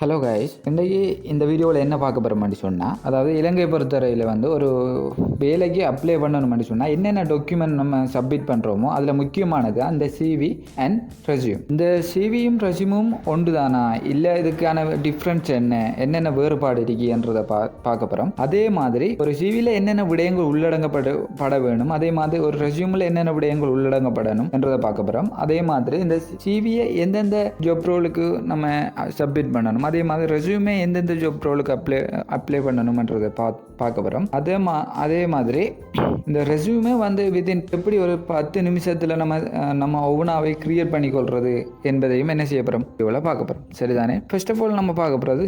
Hello guys, இன்றைக்கி இந்த வீடியோவில் என்ன பார்க்க போகிறோம்னு சொன்னால், அதாவது இலங்கை பொறுத்தவரையில் வந்து ஒரு வேலைக்கு அப்ளை பண்ணணும்னு சொன்னால் என்னென்ன டாக்குமெண்ட் நம்ம சப்மிட் பண்ணுறோமோ அதில் முக்கியமானது அந்த சிவி அண்ட் ரெஸ்யூம். இந்த சிவியும் ரெஸ்யூமும் ஒன்று தானா, இல்லை இதுக்கான டிஃப்ரென்ஸ் என்னென்ன வேறுபாடு இருக்குன்றதை பார்க்க போகிறோம். அதே மாதிரி ஒரு சிவியில் என்னென்ன விடயங்கள் உள்ளடங்கப்பட வேணும், அதே மாதிரி ஒரு ரெஸ்யூமில் என்னென்ன விடயங்கள் உள்ளடங்கப்படணும் என்றதை பார்க்க போகிறோம். அதே மாதிரி இந்த சிவியை எந்தெந்த ஜாப் ரோலுக்கு நம்ம சப்மிட் பண்ணணும், அதே மாதிரி ரெஸ்யூமே எந்தெந்த ஜாப் ரோலுக்கு அப்ளை பண்ணணும்ன்றதை பார்க்க போகிறோம். அதே மாதிரி இந்த ரெஸ்யூமே வந்து வித்தின் எப்படி ஒரு 10 நிமிஷத்தில் நம்ம ஒவ்வொன்றாவே கிரியேட் பண்ணிக்கொள்வது என்பதையும் என்ன செய்ய போகிறோம், இவ்வளோ பார்க்க போகிறோம். சரிதானே? ஃபர்ஸ்ட் ஆஃப் ஆல் நம்ம பார்க்க போகிறது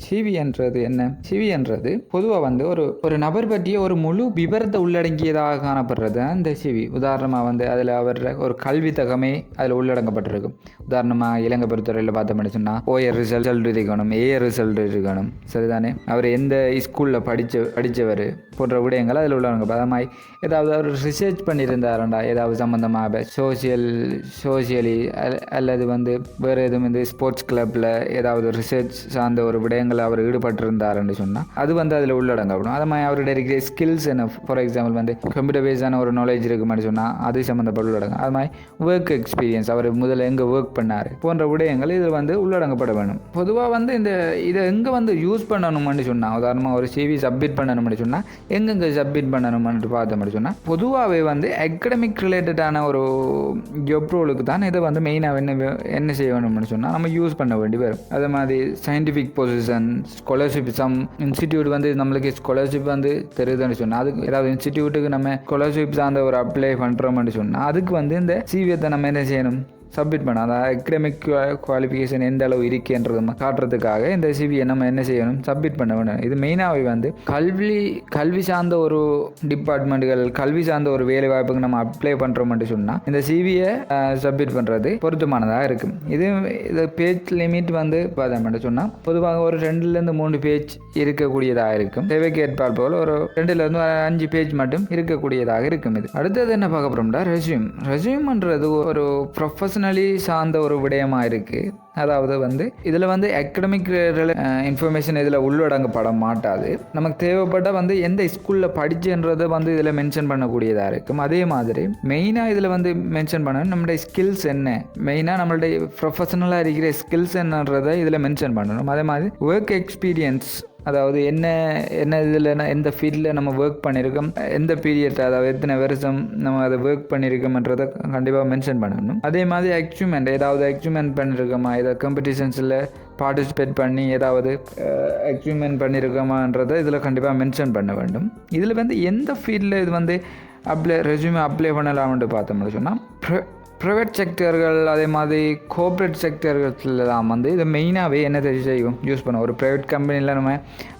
சிவி என்றது என்ன? சிவி என்றது பொதுவாக வந்து ஒரு நபர் பற்றிய ஒரு முழு விவரத்தை உள்ளடங்கியதாக காணப்படுறது இந்த சிவி. உதாரணமாக வந்து அதில் அவர் ஒரு கல்வி தகமே அதில் உள்ளடங்கப்பட்டிருக்கும். உதாரணமாக இலங்கை பொறுத்தவரையில் பார்த்தோம்னு சொன்னால் OAR ரிசல்ட் இருக்கணும், AR ரிசல்ட் இருக்கணும். சரிதானே? அவர் எந்த ஸ்கூலில் படித்தவர் போன்ற விடயங்கள் அதில் உள்ளவங்க. அதமாதிரி ஏதாவது அவர் ரிசர்ச் பண்ணியிருந்தாருண்டா, ஏதாவது சம்மந்தமாக சோசியலி அல்லது வந்து வேறு எதுவும் இந்த ஸ்போர்ட்ஸ் கிளப்பில் ஏதாவது ரிசர்ச் சார்ந்த ஒரு விடயங்களை அவர் ஈடுபட்டிருந்தாருன்னு சொன்னால் அது வந்து அதில் உள்ளடங்கப்படும். அது மாதிரி அவருடைய இருக்கிற ஸ்கில்ஸ் என்ன, ஃபார் எக்ஸாம்பிள் வந்து கம்ப்யூட்டர் பேஸான ஒரு நாலேஜ் இருக்குமான்னு சொன்னால் அது சம்மந்தப்பட்ட உள்ளடங்கும். அது மாதிரி ஒர்க் எக்ஸ்பீரியன்ஸ், அவர் முதல்ல எங்கே ஒர்க் பண்ணார் போன்ற விடயங்கள் இது வந்து உள்ளடங்கப்பட வேணும். பொதுவாக வந்து இதை எங்கே வந்து யூஸ் பண்ணணும்னு சொன்னால், உதாரணமாக ஒரு சிவி சப்மிட் பண்ணணும்னு சொன்னால் எங்கெங்கே சப்மிட் பண்ணணும்னு பார்த்தோம்னு சொன்னால் பொதுவாகவே வந்து அகடமிக் ரிலேட்டடான ஒரு ஜாப் ரோலுக்கு தான் இதை வந்து மெயினாக என்ன செய்யணும்னு சொன்னால் நம்ம யூஸ் பண்ண வேண்டி வரும். அதே மாதிரி scientific position, scholarship, some institute வந்து நம்மளுக்கு ஸ்காலர்ஷிப் வந்து தெரியுதுன்னு சொன்னால் அதுக்கு ஏதாவது இன்ஸ்டிடியூட்டுக்கு நம்ம ஸ்காலர்ஷிப் சார்ந்த ஒரு அப்ளை பண்ணுறோம்னு சொன்னால் அதுக்கு வந்து இந்த சிவியத்தை நம்ம என்ன செய்யணும், சப்மிட் பண்ண. அந்த அகடமிக் குவாலிஃபிகேஷன் எந்த அளவு இருக்குன்றது காட்டுறதுக்காக இந்த சிவியை நம்ம என்ன செய்யணும், சப்மிட் பண்ண வேணும். இது மெயினாகவே வந்து கல்வி சார்ந்த ஒரு டிபார்ட்மெண்ட்டுகள், கல்வி சார்ந்த ஒரு வேலை வாய்ப்புக்கு நம்ம அப்ளை பண்ணுறோம்னு சொன்னால் இந்த சிவியை சப்மிட் பண்ணுறது பொருத்தமானதாக இருக்கும். இது பேஜ் லிமிட் வந்து பார்த்தோம்னு சொன்னால் பொதுவாக ஒரு 2-3 பேஜ் இருக்கக்கூடியதாக இருக்கும். தேவைக்கு ஏற்பாடு போல் ஒரு 2-5 பேஜ் மட்டும் இருக்கக்கூடியதாக இருக்கும். இது அடுத்தது என்ன பார்க்க போகிறோம்னா ரெஸ்யூம்ன்றது ஒரு ப்ரொஃபஷனல் சார்ந்த ஒரு விடயமாக இருக்குது. அதாவது வந்து இதில் வந்து அகடமிக் இன்ஃபர்மேஷன் இதில் உள்ளடங்கப்பட மாட்டாது. நமக்கு தேவைப்பட்ட வந்து எந்த ஸ்கூலில் படிச்சுன்றதை வந்து இதில் மென்ஷன் பண்ணக்கூடியதாக இருக்கும். அதே மாதிரி மெயினாக இதில் வந்து மென்ஷன் பண்ணணும் நம்மளுடைய ஸ்கில்ஸ் என்ன, மெயினாக நம்மளுடைய ப்ரொஃபஷனலாக இருக்கிற ஸ்கில்ஸ் என்னன்றதை இதில் மென்ஷன் பண்ணணும். அதே மாதிரி ஒர்க் எக்ஸ்பீரியன்ஸ், அதாவது என்ன இதில் எந்த ஃபீல்டில் நம்ம ஒர்க் பண்ணியிருக்கோம், எந்த பீரியட், அதாவது எத்தனை வருஷம் நம்ம அதை ஒர்க் பண்ணியிருக்கோம்ன்றதை கண்டிப்பாக மென்ஷன் பண்ணணும். அதே மாதிரி அச்சீவ்மெண்ட், ஏதாவது அச்சீவ்மெண்ட் பண்ணியிருக்கோமா, ஏதாவது காம்படிஷன்ஸில் பார்ட்டிசிபேட் பண்ணி ஏதாவது அச்சீவ்மெண்ட் பண்ணியிருக்கோமான்றதை இதில் கண்டிப்பாக மென்ஷன் பண்ண வேண்டும். இதில் வந்து எந்த ஃபீல்டில் இது வந்து ரெஸ்யூமே அப்ளை பண்ணலாம்னு பார்த்தோம்னு சொன்னால் ப்ரைவேட் செக்டர்கள், அதே மாதிரி கோஆப்ரேட் செக்டர்கள் தான் வந்து இதை மெயினாகவே என்ன செய்யும், யூஸ் பண்ணுவோம். ஒரு ப்ரைவேட் கம்பெனியில் நம்ம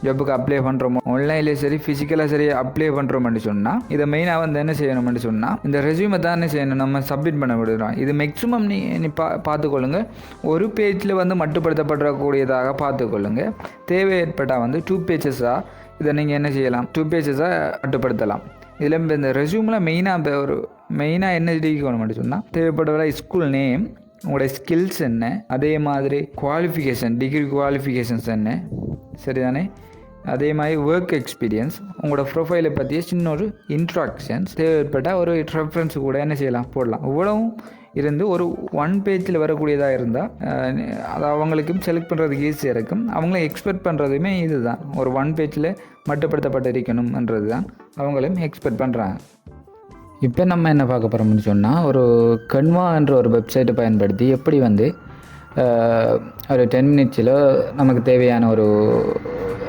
ஜாப்புக்கு அப்ளை பண்ணுறோமோ, ஆன்லைன்லேயே சரி ஃபிசிக்கலாக சரி அப்ளை பண்ணுறோம்னு சொன்னால் இதை மெயினாக வந்து என்ன செய்யணும்னு சொன்னால் இந்த ரெஸ்யூமை தான் என்ன செய்யணும், நம்ம சப்மிட் பண்ண விடுறோம். இது மேக்ஸிமம் நீ பார்த்துக்கொள்ளுங்க, ஒரு பேஜில் வந்து மட்டுப்படுத்தப்படக்கூடியதாக பார்த்துக்கொள்ளுங்க. தேவை ஏற்பட்டால் வந்து 2 பேஜஸாக இதை நீங்கள் என்ன செய்யலாம், 2 பேஜஸாக மட்டுப்படுத்தலாம். இதில் இந்த ரெஸ்யூமில் மெயினாக என்ன இருக்கணும்னு சொன்னால் தேவைப்படுற ஸ்கூல் நேம், உங்களோட ஸ்கில்ஸ் என்ன, அதே மாதிரி குவாலிஃபிகேஷன், டிகிரி குவாலிஃபிகேஷன்ஸ் என்ன, சரிதானே? அதே மாதிரி ஒர்க் எக்ஸ்பீரியன்ஸ், உங்களோட ப்ரொஃபைலை பற்றிய சின்ன ஒரு இன்ட்ராக்ஷன்ஸ், தேவைப்பட்டால் ஒரு ரெஃபரன்ஸ் கூட என்ன செய்யலாம், போடலாம். இவ்வளவும் இருந்து ஒரு 1 பேஜில் வரக்கூடியதாக இருந்தால் அது அவங்களுக்கும் செலக்ட் பண்ணுறதுக்கு ஈஸியாக இருக்கும். அவங்களும் எக்ஸ்பெக்ட் பண்ணுறதுமே இது தான், ஒரு 1 பேஜில் மட்டுப்படுத்தப்பட்டு இருக்கணும்ன்றது தான் அவங்களும் எக்ஸ்பெக்ட் பண்ணுறாங்க. இப்போ நம்ம என்ன பார்க்க போகிறோம்னு சொன்னால் ஒரு கன்வா என்ற ஒரு வெப்சைட்டை பயன்படுத்தி எப்படி வந்து ஒரு 10 மினிட்ஸில் நமக்கு தேவையான ஒரு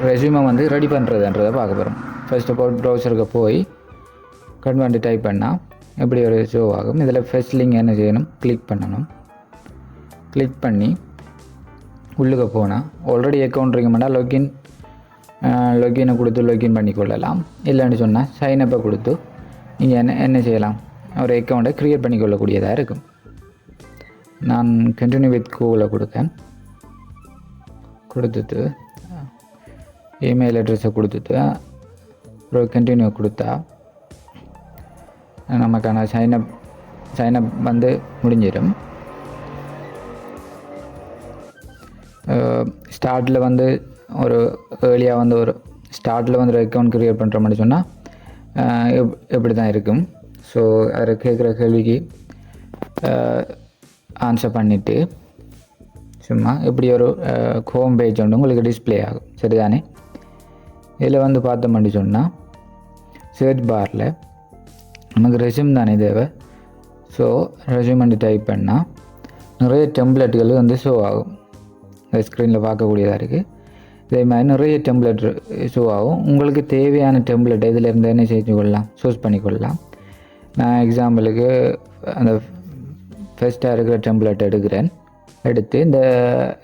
ரெஸ்யூமை வந்து ரெடி பண்ணுறதுன்றதை பார்க்க போகிறோம். ஃபர்ஸ்ட் ஆஃப் ஆல் ப்ரௌசருக்கு போய் கன்வான்ட்டு டைப் பண்ணால் எப்படி ஒரு ஷோ ஆகும். இதில் ஃபர்ஸ்ட் லிங்க் என்ன செய்யணும், கிளிக் பண்ணணும். கிளிக் பண்ணி உள்ளுக்கு போனால் ஆல்ரெடி அக்கௌண்ட் இருக்குமெண்டா லொகினை கொடுத்து லொகின் பண்ணிக்கொள்ளலாம். இல்லைன்னு சொன்னால் சைனப்பை கொடுத்து நீங்கள் என்ன செய்யலாம், ஒரு அக்கௌண்ட்டை க்ரியேட் பண்ணிக்கொள்ளக்கூடியதாக இருக்கும். நான் கண்டினியூ வித் கூகுளில் கொடுத்துட்டு இமெயில் அட்ரஸை கொடுத்துட்டு ஒரு கண்டினியூ கொடுத்தா நமக்கான சைனப் வந்து முடிஞ்சிடும். ஸ்டார்ட்டில் வந்து ஒரு ஏர்லியாக வந்து ஒரு ஸ்டார்ட்டில் வந்து ஒரு அக்கௌண்ட் க்ரியேட் பண்ணுற மாதிரி சொன்னால் எப்படி தான் இருக்கும். ஸோ அதில் கேட்குற கேள்விக்கு ஆன்சர் பண்ணிவிட்டு சும்மா இப்படி ஒரு ஹோம் பேஜ் ஒன்று உங்களுக்கு டிஸ்பிளே ஆகும். சரிதானே? இதில் வந்து பார்த்தோம்னு சொன்னால் சர்ச் பாரில் நமக்கு ரெஸ்யூம் தானே தேவை. ஸோ ரெஸ்யூம் வந்து டைப் பண்ணால் நிறைய டெம்ப்ளேட்டுகள் வந்து ஷோ ஆகும். இந்த ஸ்க்ரீனில் பார்க்கக்கூடியதாக இருக்குது. இதே மாதிரி நிறைய டெம்ப்ளேட் ஷோ ஆகும். உங்களுக்கு தேவையான டெம்ப்ளேட் இதிலேருந்து என்ன செஞ்சு கொள்ளலாம், சூஸ் பண்ணிக்கொள்ளலாம். நான் எக்ஸாம்பிளுக்கு அந்த ஃபஸ்ட்டாக இருக்கிற டெம்ப்ளேட் எடுத்து இந்த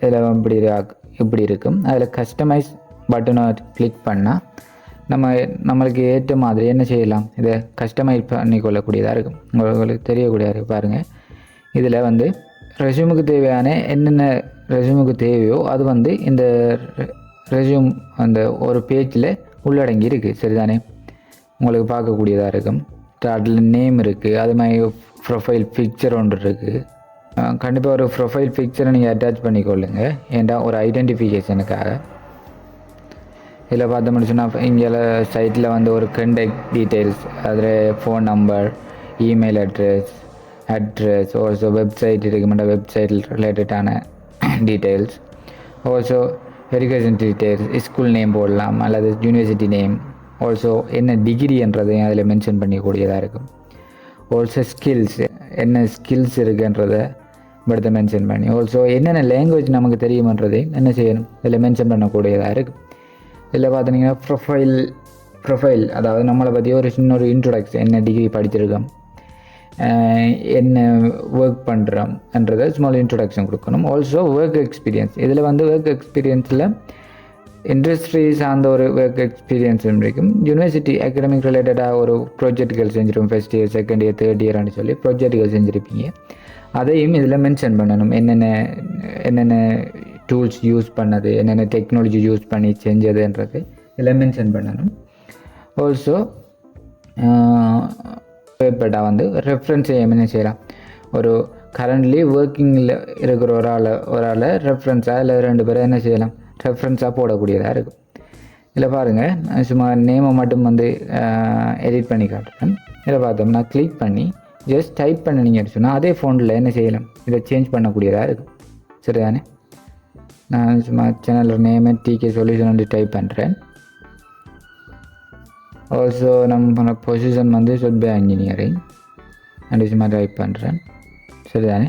இதில் இப்படி இருக்கும். அதில் கஸ்டமைஸ் பட்டனை கிளிக் பண்ணால் நம்மளுக்கு ஏற்ற மாதிரி என்ன செய்யலாம், இதை கஸ்டமைஸ் பண்ணிக்கொள்ளக்கூடியதாக இருக்கும். உங்களுக்கு தெரியக்கூடியதாக இருக்குது. பாருங்கள், இதில் வந்து ரெஸ்யூமுக்கு தேவையான என்னென்ன ரெஸ்யூமுக்கு தேவையோ அது வந்து இந்த ரெஸ்யூம் அந்த ஒரு பேஜில் உள்ளடங்கி இருக்குது. சரிதானே? உங்களுக்கு பார்க்கக்கூடியதாக இருக்கும். அதில் நேம் இருக்குது, அது மாதிரி ப்ரொஃபைல் பிக்சர் ஒன்று இருக்குது. கண்டிப்பாக ஒரு ப்ரொஃபைல் பிக்சரை நீங்கள் அட்டாச் பண்ணிக்கொள்ளுங்க, ஏன்டா ஒரு ஐடென்டிஃபிகேஷனுக்காக. இதில் பார்த்தோம்னு சொன்னால் இங்கே சைட்டில் வந்து ஒரு கண்டெக்ட் டீட்டெயில்ஸ், அதில் phone number, email address, also website இருக்குமெண்டா வெப்சைட் ரிலேட்டடான details, also education details, school name போடலாம் அல்லது யூனிவர்சிட்டி நேம், ஆல்சோ என்ன டிகிரின்றதையும் அதில் மென்ஷன் பண்ணிக்கூடியதாக இருக்கும். ஆல்சோ ஸ்கில்ஸ், என்ன ஸ்கில்ஸ் இருக்குன்றதை படத்தை மென்ஷன் பண்ணி, ஆல்சோ என்னென்ன லாங்குவேஜ் நமக்கு தெரியுமன்றதையும் என்ன செய்யணும் இதில் மென்ஷன் பண்ணக்கூடியதாக இருக்குது. இதில் பார்த்தீங்கன்னா ப்ரொஃபைல் அதாவது நம்மளை பற்றி ஒரு சின்ன ஒரு இன்ட்ரோடக்ஷன், என்ன டிகிரி படிச்சிருக்கோம், என்ன ஒர்க் பண்ணுறோம்ன்றதை ஸ்மால் இன்ட்ரொடக்ஷன் கொடுக்கணும். ஆல்சோ ஒர்க் எக்ஸ்பீரியன்ஸ், இதில் வந்து ஒர்க் எக்ஸ்பீரியன்ஸில் இண்டஸ்ட்ரி சார்ந்த ஒரு ஒர்க் எக்ஸ்பீரியன்ஸ் இருக்கும். யூனிவர்சிட்டி அகடமிக் ரிலேட்டடாக ஒரு ப்ராஜெக்டுகள் செஞ்சுருப்போம். First year, second year, third இயர்னு சொல்லி ப்ராஜெக்டுகள் செஞ்சுருப்பீங்க. அதையும் இதில் மென்ஷன் பண்ணணும். என்னென்ன டூல்ஸ் யூஸ் பண்ணது, என்னென்ன டெக்னாலஜி யூஸ் பண்ணி செஞ்சதுன்றது இதில் மென்ஷன் பண்ணணும். ஆல்சோ பேப்பர்டாக வந்து ரெஃபரன்ஸை என்ன செய்யலாம், ஒரு கரண்ட்லி ஒர்க்கிங்கில் இருக்கிற ஒரு ஆளை ரெஃபரன்ஸாக இல்லை 2 பேரை என்ன செய்யலாம் ரெஃபரன்ஸாக போடக்கூடியதாக இருக்கும். இதில் பாருங்கள், சும்மா நேமை மட்டும் வந்து எடிட் பண்ணி காட்டுறேன். இதில் பார்த்தோம்னா கிளிக் பண்ணி ஜஸ்ட் டைப் பண்ணிங்கன்னு சொன்னால் அதே ஃபோனில் என்ன செய்யலாம், இதை சேஞ்ச் பண்ணக்கூடியதாக இருக்கும். சரிதானே? நான் சும்மா சேனலோட நேமை டிகே சொல்யூஷன் வந்து டைப் பண்ணுறேன். ஆல்சோ நம்ம பொசிஷன் வந்து சாஃப்ட்வேர் இன்ஜினியரிங் அண்ட் சும்மா டைப் பண்ணுறேன். சரிதானே?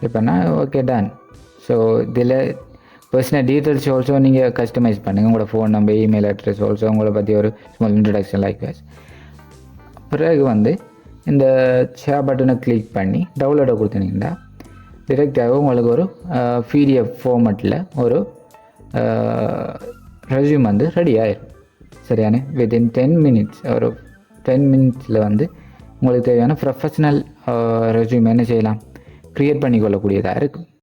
இப்போனா ஓகே டன். ஸோ இதில் பர்சனல் டீட்டெயில்ஸ் ஆல்சோ நீங்கள் கஸ்டமைஸ் பண்ணுங்கள். உங்களோட phone number, email address, also உங்களை பற்றி ஒரு ஸ்மால் இன்ட்ரடக்ஷன் லைக் வைஸ். பிறகு வந்து இந்த ஷேர் பட்டனை கிளிக் பண்ணி டவுன்லோடை கொடுத்தீங்கன்னா டிரெக்டாக உங்களுக்கு ஒரு பிடிஎஃப் ஃபார்மேட்டில் ஒரு ரெஸ்யூம் வந்து ரெடி ஆயிடும். சரியானே? வித்தின் 10 மினிட்ஸ், ஒரு 10 மினிட்ஸில் வந்து உங்களுக்கு தேவையான ப்ரொஃபஷ்னல் ரெஸ்யூம் என்ன செய்யலாம், க்ரியேட் பண்ணிக்கொள்ளக்கூடியதாக இருக்கும்.